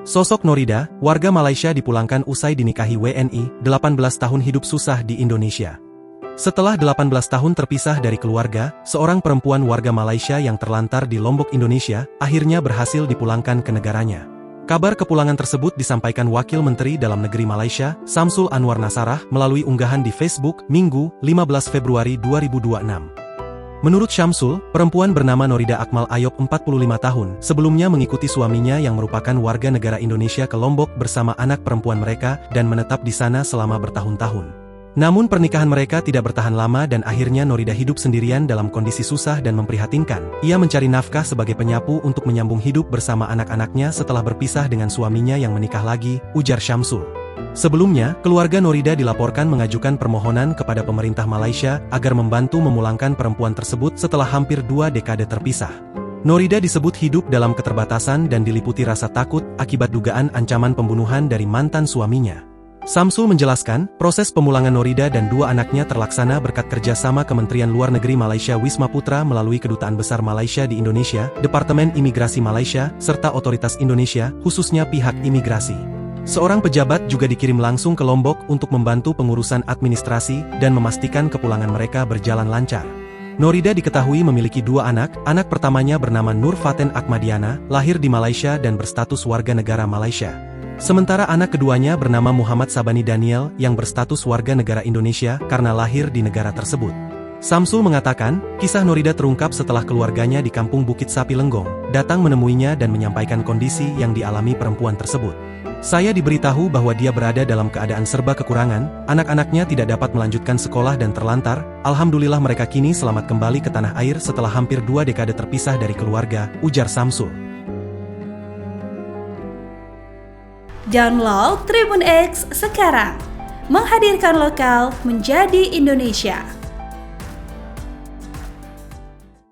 Sosok Norida, warga Malaysia dipulangkan usai dinikahi WNI, 18 tahun hidup susah di Indonesia. Setelah 18 tahun terpisah dari keluarga, seorang perempuan warga Malaysia yang terlantar di Lombok, Indonesia, akhirnya berhasil dipulangkan ke negaranya. Kabar kepulangan tersebut disampaikan Wakil Menteri Dalam Negeri Malaysia, Samsul Anwar Nasarah, melalui unggahan di Facebook, Minggu, 15 Februari 2026. Menurut Syamsul, perempuan bernama Norida Akmal Ayob 45 tahun, sebelumnya mengikuti suaminya yang merupakan warga negara Indonesia ke Lombok bersama anak perempuan mereka dan menetap di sana selama bertahun-tahun. Namun pernikahan mereka tidak bertahan lama dan akhirnya Norida hidup sendirian dalam kondisi susah dan memprihatinkan. Ia mencari nafkah sebagai penyapu untuk menyambung hidup bersama anak-anaknya setelah berpisah dengan suaminya yang menikah lagi, ujar Syamsul. Sebelumnya, keluarga Norida dilaporkan mengajukan permohonan kepada pemerintah Malaysia agar membantu memulangkan perempuan tersebut setelah hampir 2 dekade terpisah. Norida disebut hidup dalam keterbatasan dan diliputi rasa takut akibat dugaan ancaman pembunuhan dari mantan suaminya. Samsul menjelaskan, proses pemulangan Norida dan 2 anaknya terlaksana berkat kerjasama Kementerian Luar Negeri Malaysia Wisma Putra melalui Kedutaan Besar Malaysia di Indonesia, Departemen Imigrasi Malaysia, serta Otoritas Indonesia, khususnya pihak imigrasi. Seorang pejabat juga dikirim langsung ke Lombok untuk membantu pengurusan administrasi dan memastikan kepulangan mereka berjalan lancar. Norida diketahui memiliki 2 anak, anak pertamanya bernama Nur Faten Akmadiana, lahir di Malaysia dan berstatus warga negara Malaysia. Sementara anak keduanya bernama Muhammad Sabani Daniel yang berstatus warga negara Indonesia karena lahir di negara tersebut. Samsul mengatakan, kisah Norida terungkap setelah keluarganya di kampung Bukit Sapi Lenggong, datang menemuinya dan menyampaikan kondisi yang dialami perempuan tersebut. Saya diberitahu bahwa dia berada dalam keadaan serba kekurangan, anak-anaknya tidak dapat melanjutkan sekolah dan terlantar, alhamdulillah mereka kini selamat kembali ke tanah air setelah hampir 2 dekade terpisah dari keluarga, ujar Samsul. Download Tribun X sekarang, menghadirkan lokal menjadi Indonesia.